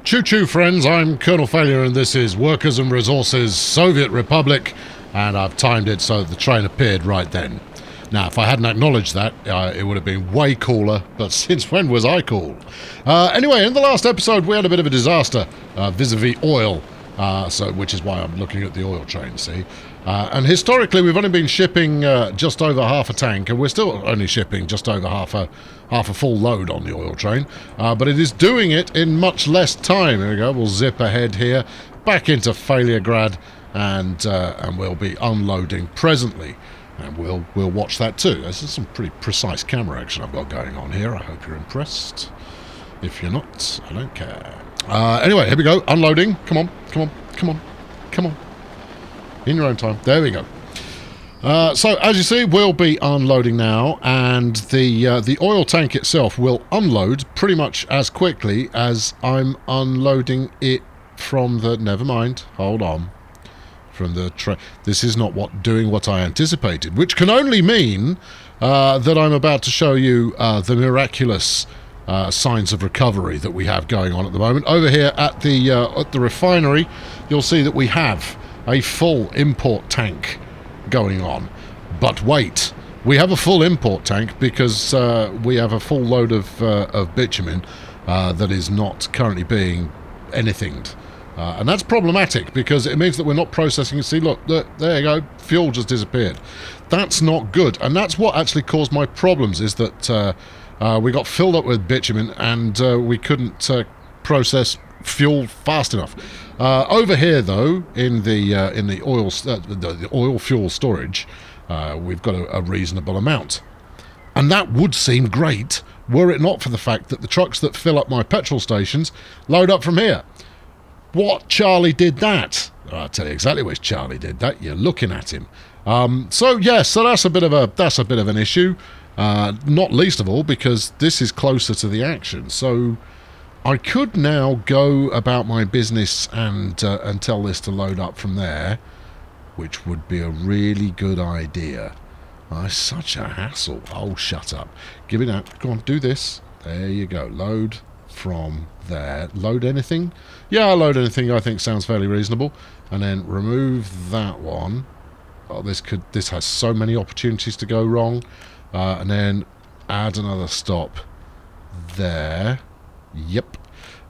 Choo-choo, friends, I'm Colonel Failure, and this is Workers and Resources, Soviet Republic, and I've timed it so the train appeared right then. Now, if I hadn't acknowledged that, it would have been way cooler, but since when was I cool? Anyway, in the last episode, we had a bit of a disaster vis-a-vis oil, which is why I'm looking at the oil train, see? And historically, we've only been shipping just over half a tank, and we're still only shipping just over half a full load on the oil train, but it is doing it in much less time. Here we go. We'll zip ahead here, back into Failure-grad, and we'll be unloading presently, and we'll watch that too. This is some pretty precise camera action I've got going on here. I hope you're impressed. If you're not, I don't care. Anyway, here we go. Unloading. Come on, come on, come on, come on. In your own time. There we go. So, as you see, we'll be unloading now, and the oil tank itself will unload pretty much as quickly as I'm unloading it from the... Never mind. Hold on. From the train. This is not doing what I anticipated, which can only mean that I'm about to show you the miraculous signs of recovery that we have going on at the moment. Over here at the refinery, you'll see that we have a full import tank going on. But wait, we have a full import tank because we have a full load of bitumen that is not currently being anythinged. And that's problematic because it means that we're not processing. See, look, there you go, fuel just disappeared. That's not good, and that's what actually caused my problems, is that we got filled up with bitumen and we couldn't process fuel fast enough. Over here, though, in the oil fuel storage, we've got a reasonable amount, and that would seem great were it not for the fact that the trucks that fill up my petrol stations load up from here. What Charlie did that? I'll tell you exactly which Charlie did that. You're looking at him. So yes, so that's a bit of an issue. Not least of all because this is closer to the action. So I could now go about my business and tell this to load up from there, which would be a really good idea. It's such a hassle. Oh, shut up. Give it out. Go on, do this. There you go. Load from there. Load anything? Yeah, I'll load anything I think sounds fairly reasonable. And then remove that one. Oh, this has so many opportunities to go wrong. And then add another stop there. Yep.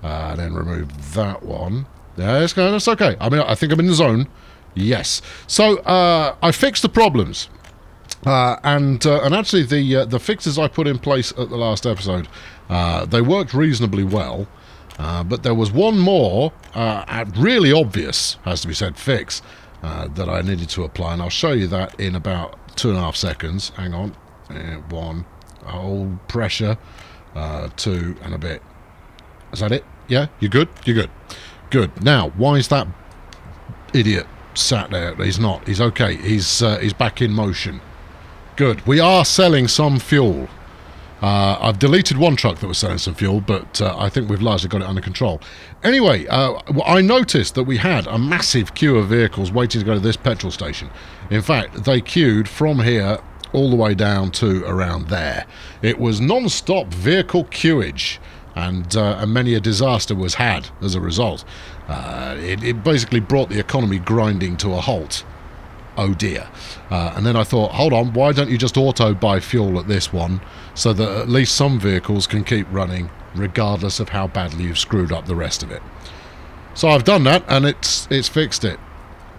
And then remove that one. Yeah, that's okay. I mean, I think I'm in the zone. Yes. So I fixed the problems. And actually the fixes I put in place at the last episode, they worked reasonably well. But there was one more really obvious, has to be said, fix that I needed to apply, and I'll show you that in about 2.5 seconds. Hang on. One. Hold pressure. 2 and a bit. Is that it? Yeah? You good? You're good. Good. Now, why is that idiot sat there? He's not. He's okay. He's back in motion. Good. We are selling some fuel. I've deleted one truck that was selling some fuel, but I think we've largely got it under control. Anyway, I noticed that we had a massive queue of vehicles waiting to go to this petrol station. In fact, they queued from here all the way down to around there. It was non-stop vehicle queuage, and many a disaster was had as a result. It basically brought the economy grinding to a halt. Oh dear. And then I thought, hold on, why don't you just auto-buy fuel at this one so that at least some vehicles can keep running regardless of how badly you've screwed up the rest of it. So I've done that, and it's fixed it.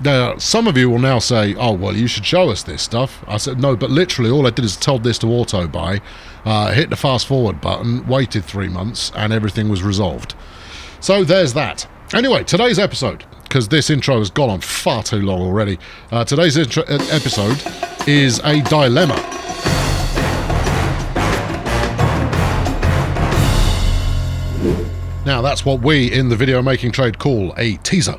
Now, some of you will now say, oh, well, you should show us this stuff. I said, no, but literally all I did is told this to auto-buy, hit the fast-forward button, waited 3 months, and everything was resolved. So there's that. Anyway, today's episode, because this intro has gone on far too long already, today's episode is a dilemma. Now, that's what we in the video making trade call a teaser.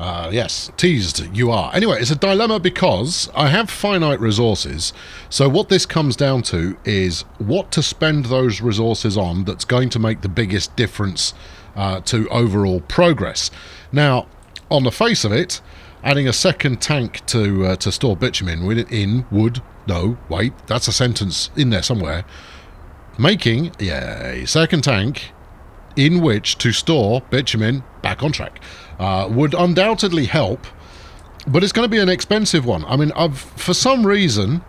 Yes, teased you are. Anyway, it's a dilemma because I have finite resources, so what this comes down to is what to spend those resources on that's going to make the biggest difference to overall progress. Now, on the face of it, adding a second tank to store bitumen in would... No, wait, that's a sentence in there somewhere. Making a second tank in which to store bitumen back on track. Would undoubtedly help, but it's going to be an expensive one. I mean, for some reason,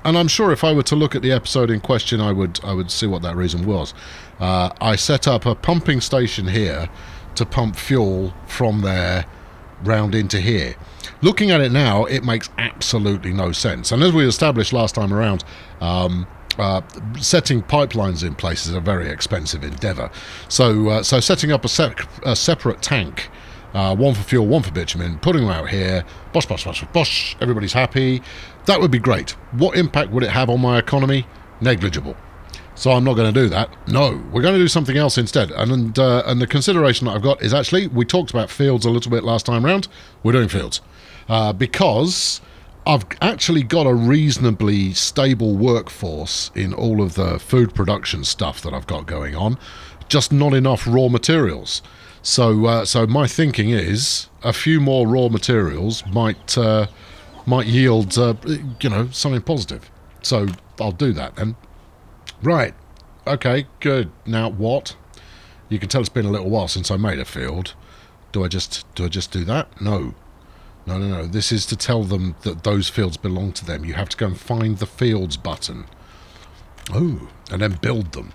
and I'm sure if I were to look at the episode in question, I would see what that reason was. I set up a pumping station here to pump fuel from there round into here. Looking at it now, it makes absolutely no sense. And as we established last time around, setting pipelines in place is a very expensive endeavour. So setting up a separate tank, one for fuel, one for bitumen, putting them out here, bosh, bosh, bosh, bosh, everybody's happy. That would be great. What impact would it have on my economy? Negligible. So I'm not going to do that. No, we're going to do something else instead. And the consideration that I've got is actually, we talked about fields a little bit last time round. We're doing fields. Because I've actually got a reasonably stable workforce in all of the food production stuff that I've got going on. Just not enough raw materials. So my thinking is a few more raw materials might yield, something positive. So I'll do that then. Right. Okay, good. Now what? You can tell it's been a little while since I made a field. Do I just do that? No. No. This is to tell them that those fields belong to them. You have to go and find the fields button. Oh, and then build them.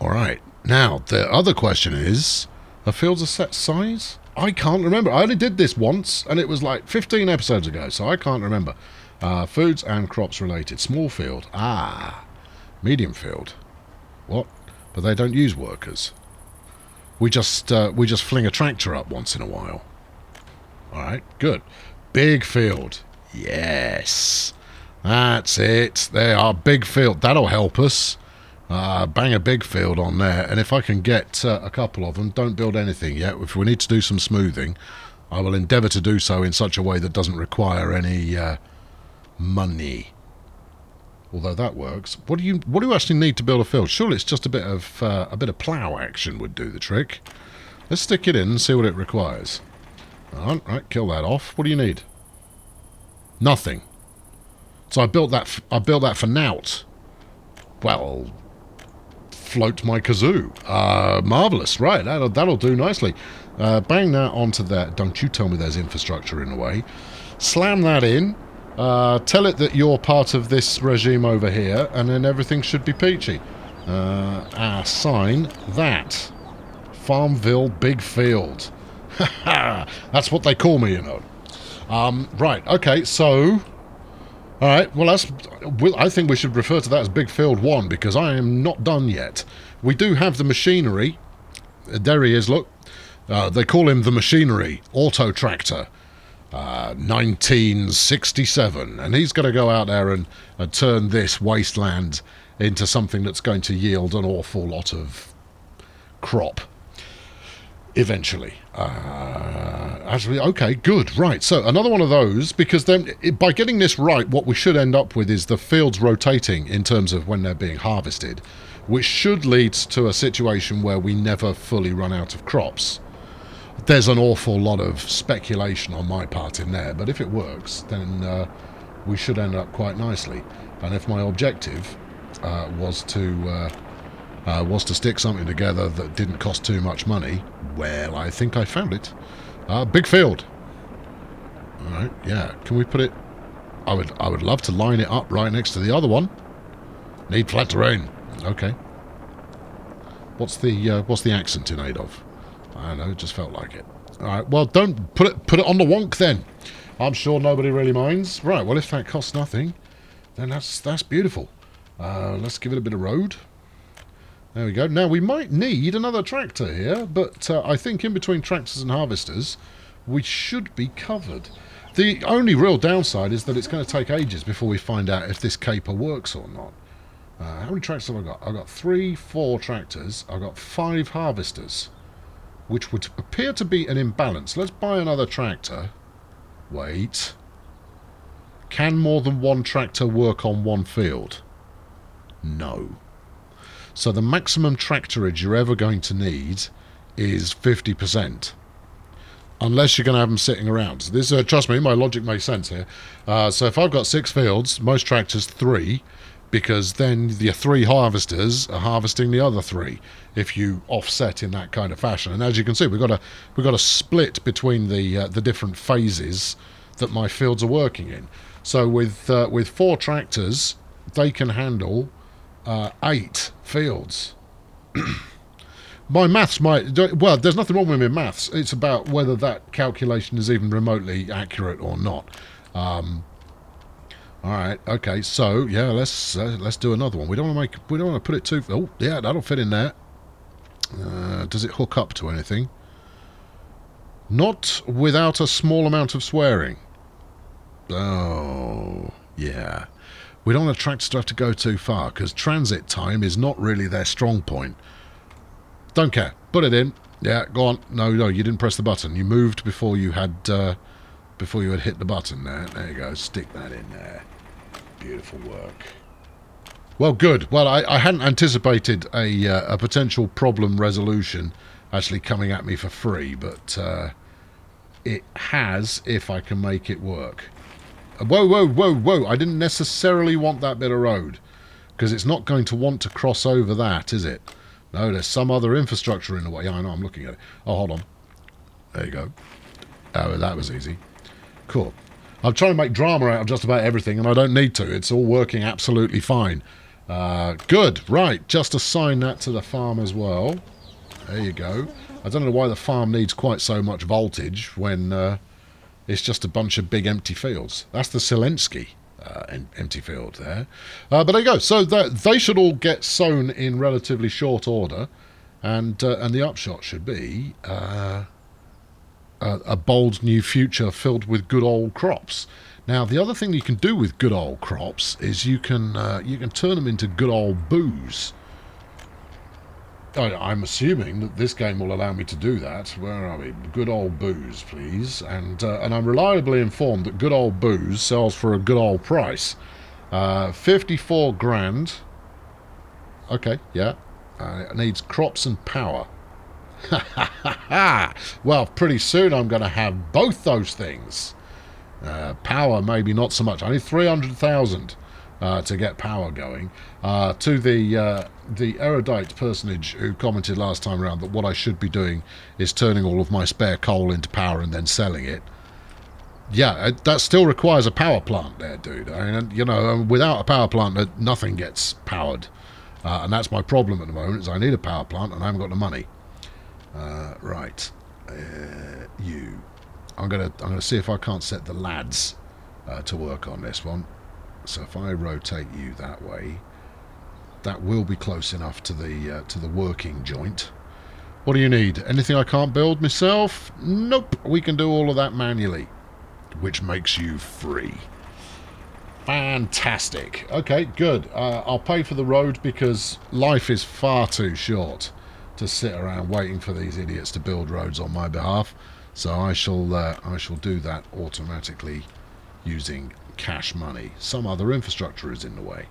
All right. Now, the other question is, are fields a set size? I can't remember. I only did this once, and it was like 15 episodes ago, so I can't remember. Foods and crops related. Small field. Medium field. What? But they don't use workers. We just fling a tractor up once in a while. Alright, good. Big field. Yes. That's it. They are big field. That'll help us. Bang a big field on there. And if I can get a couple of them, don't build anything yet. If we need to do some smoothing, I will endeavour to do so in such a way that doesn't require any money. Although that works. What do you actually need to build a field? Surely it's just a bit of plough action would do the trick. Let's stick it in and see what it requires. Right, kill that off. What do you need? Nothing. So I built that for nout. Well, float my kazoo. Marvellous. Right, that'll do nicely. Bang that onto that. Don't you tell me there's infrastructure in the way. Slam that in. Tell it that you're part of this regime over here, and then everything should be peachy. Assign that. Farmville Big Field. That's what they call me, you know. Right, okay, so... Alright, well, I think we should refer to that as Big Field 1, because I am not done yet. We do have the machinery. There he is, look. They call him the machinery. Auto tractor. 1967, and he's going to go out there and turn this wasteland into something that's going to yield an awful lot of crop eventually. Actually, okay, good, right. So another one of those, because then by getting this right, what we should end up with is the fields rotating in terms of when they're being harvested, which should lead to a situation where we never fully run out of crops. There's an awful lot of speculation on my part in there, but if it works, then we should end up quite nicely. And if my objective was to stick something together that didn't cost too much money, well, I think I found it. Big field. All right, yeah. Can we put it? I would love to line it up right next to the other one. Need flat terrain. Okay. What's the accent in aid of? I don't know, it just felt like it. Alright, well, don't put it on the wonk then. I'm sure nobody really minds. Right, well, if that costs nothing, then that's beautiful. Let's give it a bit of road. There we go. Now, we might need another tractor here, but I think in between tractors and harvesters, we should be covered. The only real downside is that it's going to take ages before we find out if this caper works or not. How many tractors have I got? I've got 4 tractors. I've got 5 harvesters, which would appear to be an imbalance. Let's buy another tractor. Wait. Can more than one tractor work on one field? No. So the maximum tractorage you're ever going to need is 50%. Unless you're going to have them sitting around. So this, trust me, my logic makes sense here. So if I've got 6 fields, most tractors 3, because then the 3 harvesters are harvesting the other 3 if you offset in that kind of fashion. And as you can see, we've got a split between the different phases that my fields are working in. So with 4 tractors, they can handle 8 fields. My maths might... Well, there's nothing wrong with my maths. It's about whether that calculation is even remotely accurate or not. Alright, okay, so, yeah, let's do another one. We don't want to put it too... Oh, yeah, that'll fit in there. Does it hook up to anything? Not without a small amount of swearing. Oh, yeah. We don't want tractors to have to go too far, because transit time is not really their strong point. Don't care. Put it in. Yeah, go on. No, you didn't press the button. You moved before you had hit the button there. There you go. Stick that in there. Beautiful work. Well, good. Well, I hadn't anticipated a potential problem resolution actually coming at me for free, but it has if I can make it work. Whoa. I didn't necessarily want that bit of road, because it's not going to want to cross over that, is it? No, there's some other infrastructure in the way. Yeah, I know, I'm looking at it. Oh, hold on. There you go. Oh, that was easy. Cool. I'm trying to make drama out of just about everything, and I don't need to. It's all working absolutely fine. Good. Right, just assign that to the farm as well. There you go. I don't know why the farm needs quite so much voltage when it's just a bunch of big empty fields. That's the Zelensky empty field there. But there you go. So they should all get sown in relatively short order, and the upshot should be a bold new future filled with good old crops. Now, the other thing you can do with good old crops is you can turn them into good old booze. I'm assuming that this game will allow me to do that. Where are we? Good old booze, please. And I'm reliably informed that good old booze sells for a good old price. 54 grand. Okay, yeah. It needs crops and power. Well, pretty soon I'm going to have both those things. Power, maybe not so much. I need 300,000 to get power going. To the erudite personage who commented last time around that what I should be doing is turning all of my spare coal into power and then selling it. Yeah, that still requires a power plant there, dude. I mean, you know, without a power plant, nothing gets powered. And that's my problem at the moment, is I need a power plant and I haven't got the money. Right. I'm gonna see if I can't set the lads to work on this one. So if I rotate you that way, that will be close enough to the working joint. What do you need? Anything I can't build myself? Nope. We can do all of that manually, which makes you free. Fantastic. Okay, good. I'll pay for the road because life is far too short to sit around waiting for these idiots to build roads on my behalf. So I shall do that automatically using cash money. Some other infrastructure is in the way.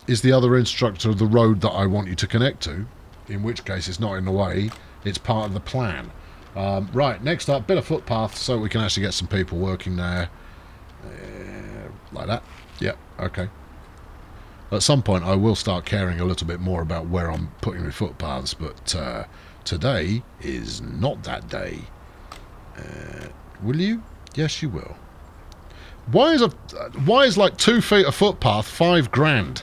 Is the other infrastructure the road that I want you to connect to? In which case it's not in the way, it's part of the plan. Right, next up, bit of footpath so we can actually get some people working there. Like that. Yep, okay. At some point I will start caring a little bit more about where I'm putting my footpaths, but today is not that day. Will you? Yes, you will. Why is like 2 feet of footpath 5 grand?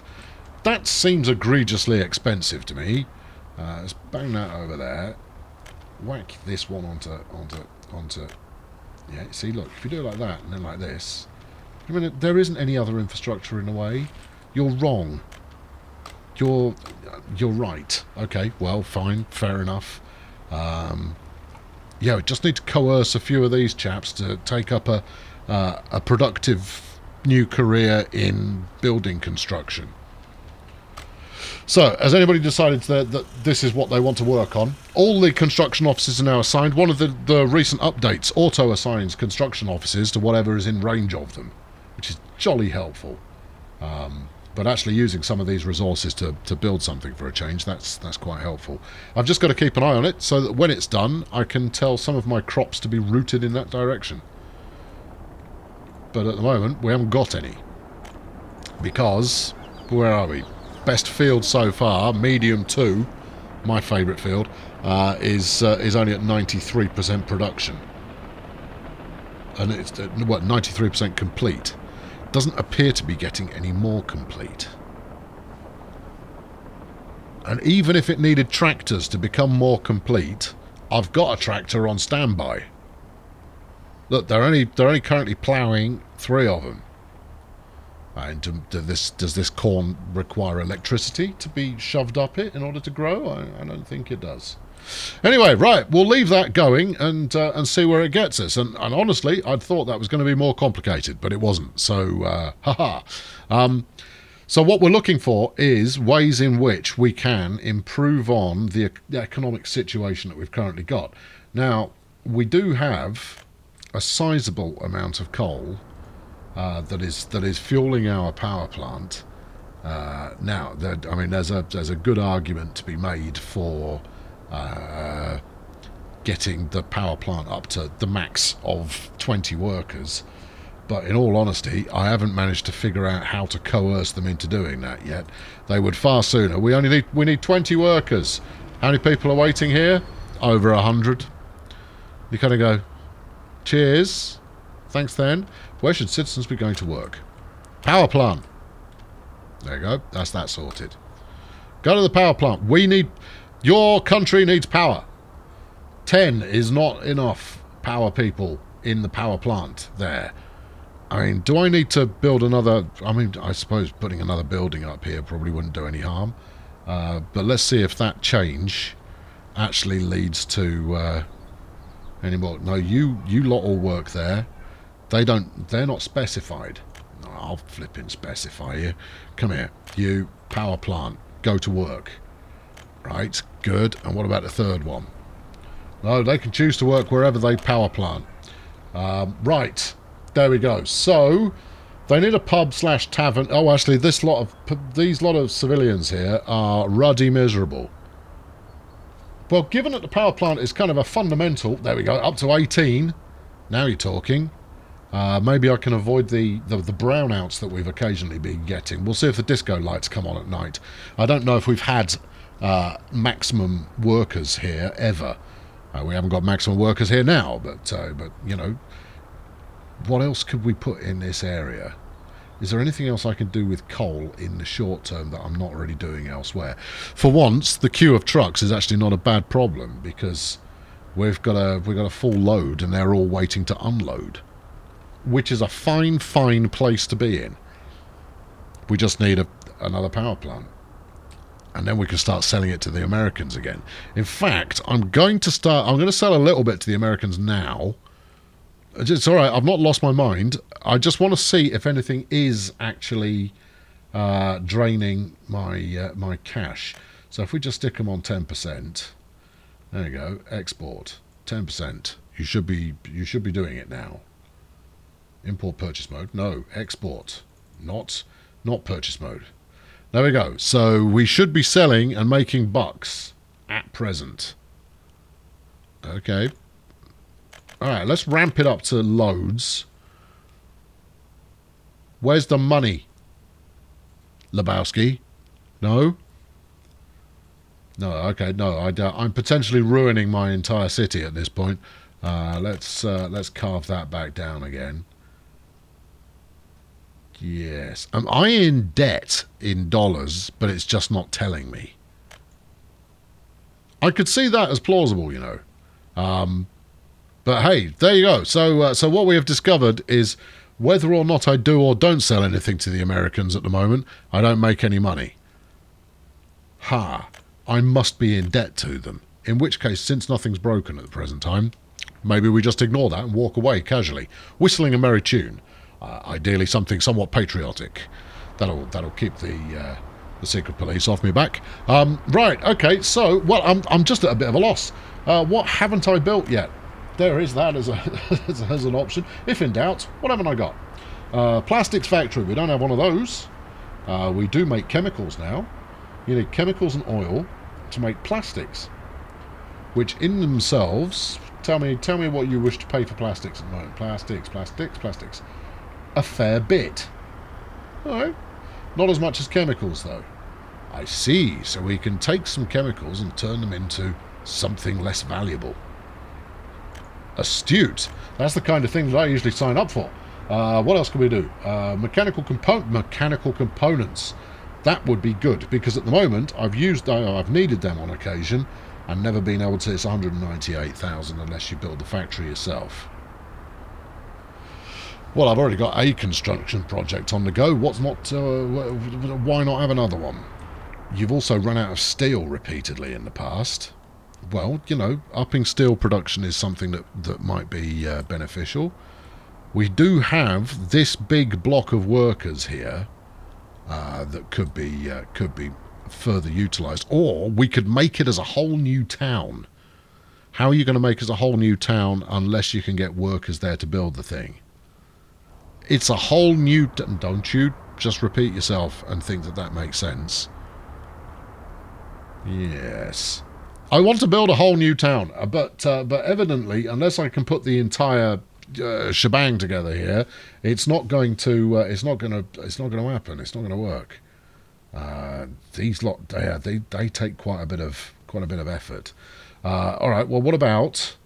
That seems egregiously expensive to me. Let's bang that over there. Whack this one onto. Yeah, see, look, if you do it like that and then like this, I mean, there isn't any other infrastructure in the way. You're wrong. You're right. Okay, well, fine, fair enough. Yeah, we just need to coerce a few of these chaps to take up a productive new career in building construction. So, has anybody decided that this is what they want to work on? All the construction offices are now assigned. One of the recent updates auto-assigns construction offices to whatever is in range of them, which is jolly helpful. But actually using some of these resources to build something for a change, that's quite helpful. I've just got to keep an eye on it so that when it's done, I can tell some of my crops to be rooted in that direction. But at the moment, we haven't got any. Because Where are we? Best field so far, medium 2, my favourite field, is only at 93% production. And it's, what, 93% complete. Doesn't appear to be getting any more complete. And even if it needed tractors to become more complete, I've got a tractor on standby. Look, they're only currently ploughing 3 of them. And does this corn require electricity to be shoved up it in order to grow? I don't think it does. Anyway, right, we'll leave that going and see where it gets us. And honestly, I'd thought that was going to be more complicated, but it wasn't. So, haha. So what we're looking for is ways in which we can improve on the economic situation that we've currently got. Now, we do have a sizable amount of coal that is fueling our power plant. Now, I mean, there's a good argument to be made for getting the power plant up to the max of 20 workers. But in all honesty, I haven't managed to figure out how to coerce them into doing that yet. They would far sooner. We need 20 workers. How many people are waiting here? Over 100. You kind of go, cheers. Thanks then. Where should citizens be going to work? Power plant. There you go. That's that sorted. Go to the power plant. Your country needs power. 10 is not enough power people in the power plant there. I mean, do I need to build another... I mean, I suppose putting another building up here probably wouldn't do any harm. But let's see if that change actually leads to any more. No, you lot all work there. They're not specified. No, I'll flipping specify you. Come here. You, power plant. Go to work. Right, good. And what about the third one? No, they can choose to work wherever they power plant. Right. There we go. So, they need a pub/tavern. Oh, actually, these lot of civilians here are ruddy miserable. Well, given that the power plant is kind of a fundamental... There we go, up to 18. Now you're talking. Maybe I can avoid the brownouts that we've occasionally been getting. We'll see if the disco lights come on at night. I don't know if we've had maximum workers here ever. We haven't got maximum workers here now, but you know... What else could we put in this area? Is there anything else I can do with coal in the short term that I'm not already doing elsewhere? For once, the queue of trucks is actually not a bad problem because we've got a full load and they're all waiting to unload, which is a fine place to be in. We just need another power plant, and then we can start selling it to the Americans again. In fact, I'm going to sell a little bit to the Americans now. It's all right. I've not lost my mind. I just want to see if anything is actually draining my cash. So if we just stick them on 10%, there you go. Export 10%. You should be doing it now. Import purchase mode. No, export. Not purchase mode. There we go. So we should be selling and making bucks at present. Okay. Alright, let's ramp it up to loads. Where's the money? Lebowski? No? No, okay, no. I'm potentially ruining my entire city at this point. Let's carve that back down again. Yes. Am I in debt in dollars, but it's just not telling me? I could see that as plausible, you know. But hey, there you go. So what we have discovered is whether or not I do or don't sell anything to the Americans at the moment, I don't make any money. Ha! I must be in debt to them. In which case, since nothing's broken at the present time, maybe we just ignore that and walk away casually, whistling a merry tune. Ideally something somewhat patriotic. That'll keep the secret police off me back. Right, okay, so, well, I'm just at a bit of a loss. What haven't I built yet? There is that as an option. If in doubt, what haven't I got? Plastics factory. We don't have one of those. We do make chemicals now. You need chemicals and oil to make plastics, which in themselves, tell me what you wish to pay for plastics at the moment. Plastics. A fair bit. All right. Not as much as chemicals, though. I see. So we can take some chemicals and turn them into something less valuable. Astute. That's the kind of thing that I usually sign up for. What else can we do? Mechanical components. That would be good, because at the moment I've needed them on occasion and never been able to. It's 198,000 unless you build the factory yourself. Well, I've already got a construction project on the go. Why not have another one? You've also run out of steel repeatedly in the past. Well, you know, upping steel production is something that might be beneficial. We do have this big block of workers here that could be further utilised, or we could make it as a whole new town. How are you going to make it as a whole new town unless you can get workers there to build the thing? It's a whole new... Don't you just repeat yourself and think that makes sense. Yes. I want to build a whole new town, but evidently, unless I can put the entire shebang together here, it's not going to happen. It's not going to work. These lot, they take quite a bit of effort. All right. Well, what about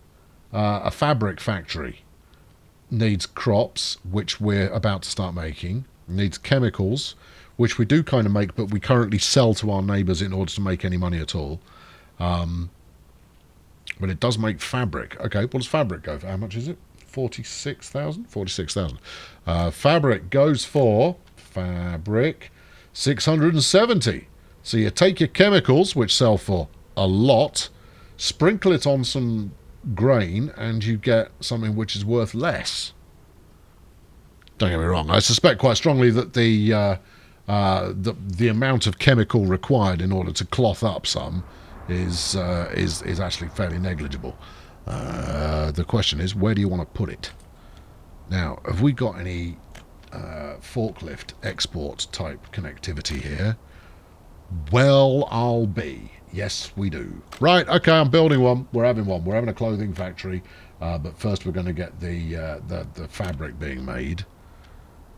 a fabric factory? Needs crops, which we're about to start making. Needs chemicals, which we do kind of make, but we currently sell to our neighbours in order to make any money at all. But it does make fabric. Okay, what does fabric go for? How much is it? 46,000? 46,000. Fabric goes for... Fabric... 670. So you take your chemicals, which sell for a lot, sprinkle it on some grain, and you get something which is worth less. Don't get me wrong. I suspect quite strongly that the amount of chemical required in order to cloth up some is actually fairly negligible. The question is, where do you want to put it? Now, have we got any forklift export type connectivity here? Well, I'll be. Yes, we do. Right, okay, I'm building one. We're having one. We're having a clothing factory. But first we're going to get the fabric being made.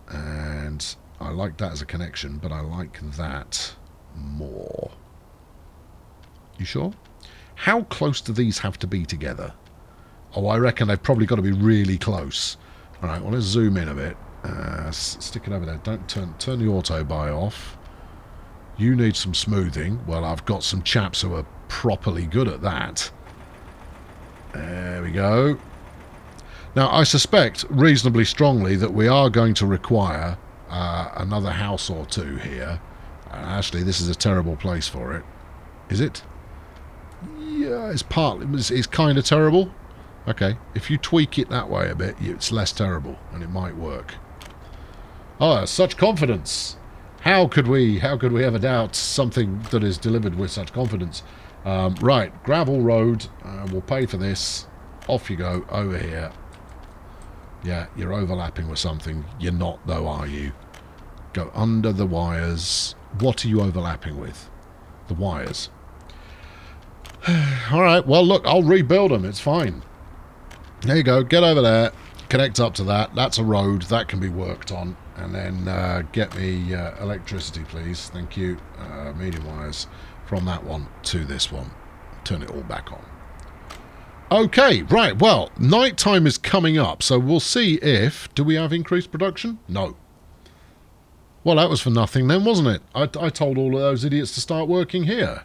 And I like that as a connection, but I like that more. You sure? How close do these have to be together? Oh, I reckon they've probably got to be really close. All right, well, let's zoom in a bit. Stick it over there. Don't turn the auto buy off. You need some smoothing. Well, I've got some chaps who are properly good at that. There we go. Now, I suspect reasonably strongly that we are going to require another house or two here. Actually, this is a terrible place for it. Is it? Yeah, it's kind of terrible. Okay, if you tweak it that way a bit, it's less terrible, and it might work. Oh, such confidence! How could we ever doubt something that is delivered with such confidence? Right, gravel road. We'll pay for this. Off you go, over here. Yeah, you're overlapping with something. You're not, though, are you? Go under the wires. What are you overlapping with? The wires. All right, well, look, I'll rebuild them. It's fine. There you go. Get over there. Connect up to that. That's a road. That can be worked on. And then get me electricity, please. Thank you. Medium wires from that one to this one. Turn it all back on. Okay, right. Well, night time is coming up, so we'll see if... Do we have increased production? No. Well, that was for nothing then, wasn't it? I told all of those idiots to start working here.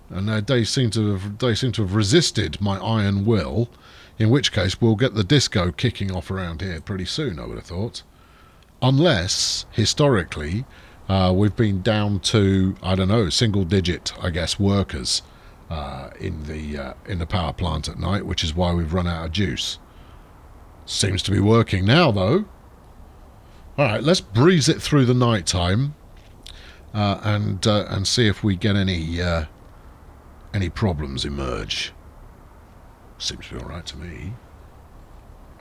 And they seem to have resisted my iron will, in which case we'll get the disco kicking off around here pretty soon, I would have thought. Unless, historically, we've been down to, I don't know, single-digit, I guess, workers in the power plant at night, which is why we've run out of juice. Seems to be working now, though. All right, let's breeze it through the night time and see if we get any problems emerge. Seems to be all right to me.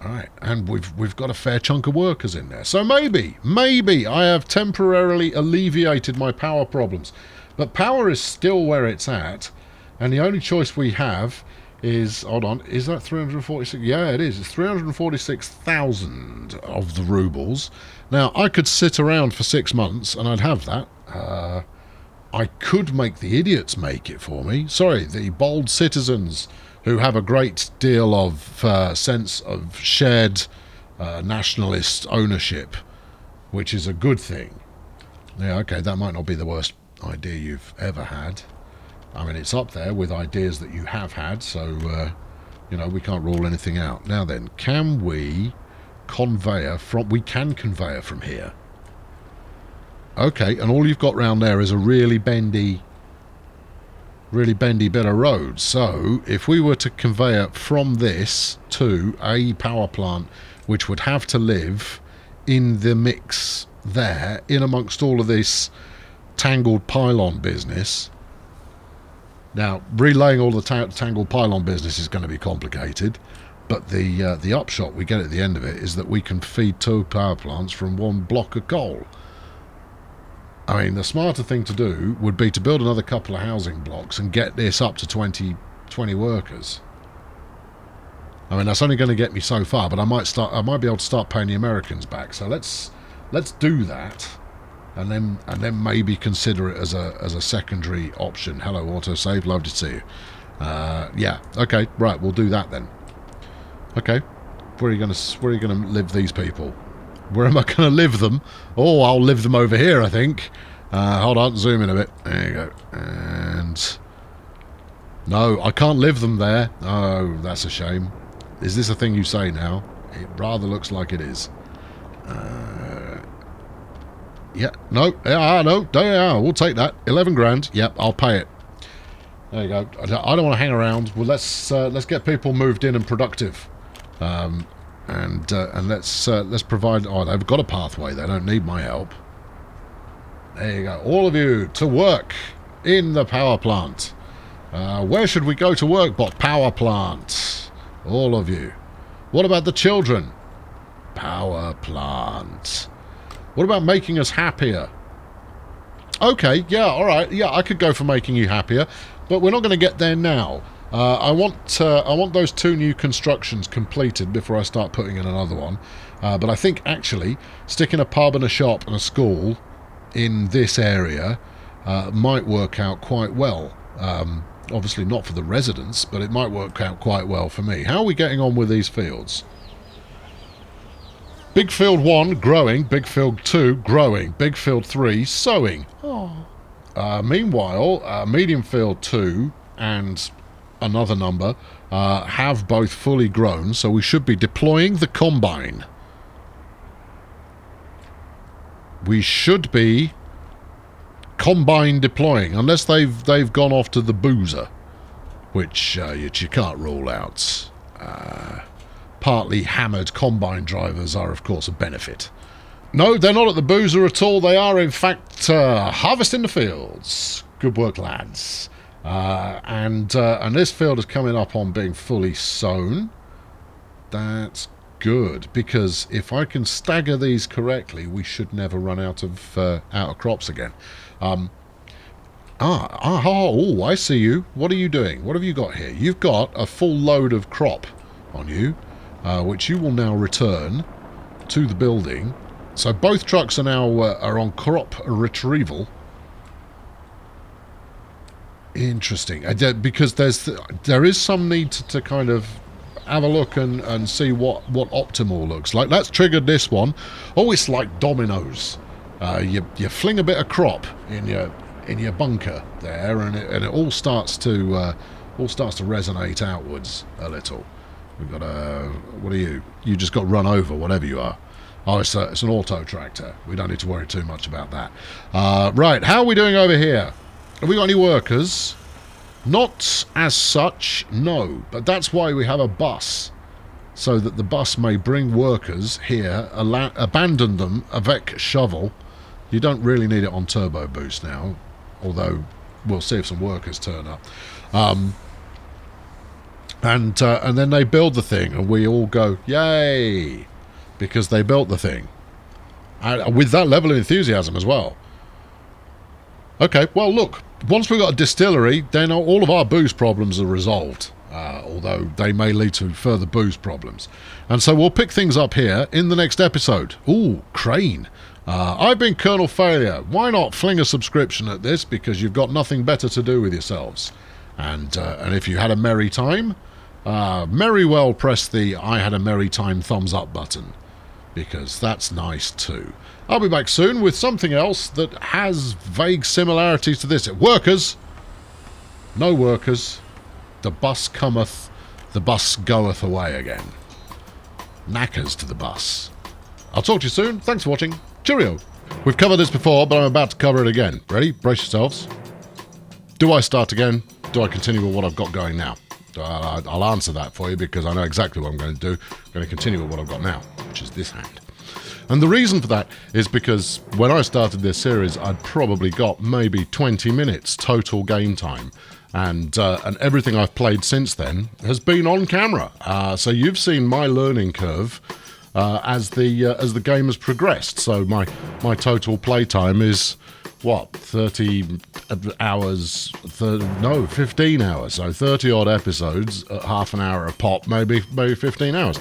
All right, and we've got a fair chunk of workers in there. So maybe I have temporarily alleviated my power problems. But power is still where it's at, and the only choice we have is, hold on, is that 346? Yeah, it is. It's 346,000 of the rubles. Now, I could sit around for 6 months and I'd have that. I could make the idiots make it for me. Sorry, the bold citizens who have a great deal of sense of shared nationalist ownership, which is a good thing. Yeah, okay, that might not be the worst idea you've ever had. I mean, it's up there with ideas that you have had, so, you know, we can't rule anything out. Now then, can we conveyor from... We can conveyor from here. Okay, and all you've got round there is a really bendy bit of road. So, if we were to conveyor from this to a power plant, which would have to live in the mix there, in amongst all of this tangled pylon business... Now, relaying all the tangled pylon business is going to be complicated, but the upshot we get at the end of it is that we can feed 2 power plants from 1 block of coal. I mean, the smarter thing to do would be to build another couple of housing blocks and get this up to 20 workers. I mean, that's only going to get me so far, but I might be able to start paying the Americans back. So let's do that. And then maybe consider it as a secondary option. Hello, autosave. Lovely to see you. Yeah. Okay. Right. We'll do that then. Okay. Where are you gonna live these people? Where am I gonna live them? Oh, I'll live them over here, I think. Hold on. Zoom in a bit. There you go. And no, I can't live them there. Oh, that's a shame. Is this a thing you say now? It rather looks like it is. Yeah, no, we'll take that. 11 grand. Yep, I'll pay it. There you go. I don't want to hang around. Well, let's get people moved in and productive, and let's provide. Oh, they've got a pathway. They don't need my help. There you go. All of you to work in the power plant. Where should we go to work? But power plant. All of you. What about the children? Power plant. What about making us happier? Okay, yeah, all right. Yeah, I could go for making you happier, but we're not going to get there now. I want those 2 new constructions completed before I start putting in another one. But I think actually sticking a pub and a shop and a school in this area might work out quite well. Obviously not for the residents, but it might work out quite well for me. How are we getting on with these fields? Big field 1, growing. Big field 2, growing. Big field 3, sowing. Oh. Meanwhile, medium field 2 and another number have both fully grown, so we should be deploying the combine. We should be combine deploying, unless they've gone off to the boozer, which you can't rule out. Partly hammered combine drivers are, of course, a benefit. No, they're not at the boozer at all. They are, in fact, harvesting the fields. Good work, lads. And this field is coming up on being fully sown. That's good, because if I can stagger these correctly, we should never run out of crops again. Oh, I see you. What are you doing? What have you got here? You've got a full load of crop on you. Which you will now return to the building. So both trucks are now are on crop retrieval. Interesting, because there is some need to kind of have a look and see what optimal looks like. Let's trigger this one. Oh, it's like dominoes. You fling a bit of crop in your bunker there, and it all starts to resonate outwards a little. We've got what are you? You just got run over, whatever you are. Oh, it's an auto tractor. We don't need to worry too much about that. Right, how are we doing over here? Have we got any workers? Not as such, no. But that's why we have a bus, so that the bus may bring workers here, abandon them avec shovel. You don't really need it on turbo boost now, although we'll see if some workers turn up. And then they build the thing, and we all go, yay, because they built the thing. And with that level of enthusiasm as well. Okay, well, look, once we've got a distillery, then all of our booze problems are resolved. although they may lead to further booze problems. And so we'll pick things up here in the next episode. Ooh, Crane. I've been Colonel Failure. Why not fling a subscription at this, because you've got nothing better to do with yourselves. And if you had a merry time, merry well press the I had a merry time thumbs up button, because that's nice too. I'll be back soon with something else that has vague similarities to this. Workers, no workers, the bus cometh, the bus goeth away again. Knackers to the bus. I'll talk to you soon. Thanks for watching. Cheerio. We've covered this before, but I'm about to cover it again. Ready? Brace yourselves. Do I start again? Do I continue with what I've got going now? I'll answer that for you, because I know exactly what I'm going to do. I'm going to continue with what I've got now, which is this hand. And the reason for that is because when I started this series, I'd probably got maybe 20 minutes total game time. And everything I've played since then has been on camera. So you've seen my learning curve as the game has progressed. So my total playtime is, what, 30 hours, 15 hours. So 30 odd episodes at half an hour a pop, maybe 15 hours.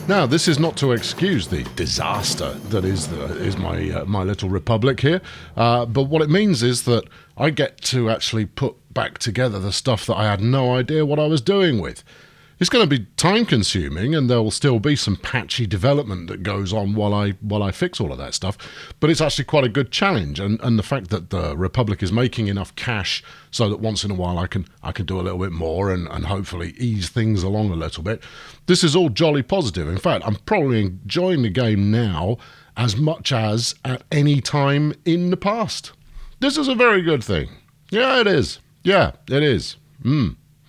Now, this is not to excuse the disaster that is my little republic here, but what it means is that I get to actually put back together the stuff that I had no idea what I was doing with. It's going to be time-consuming, and there will still be some patchy development that goes on while I fix all of that stuff. But it's actually quite a good challenge, and the fact that the Republic is making enough cash so that once in a while I can do a little bit more and hopefully ease things along a little bit. This is all jolly positive. In fact, I'm probably enjoying the game now as much as at any time in the past. This is a very good thing. Yeah, it is. Yeah, it is.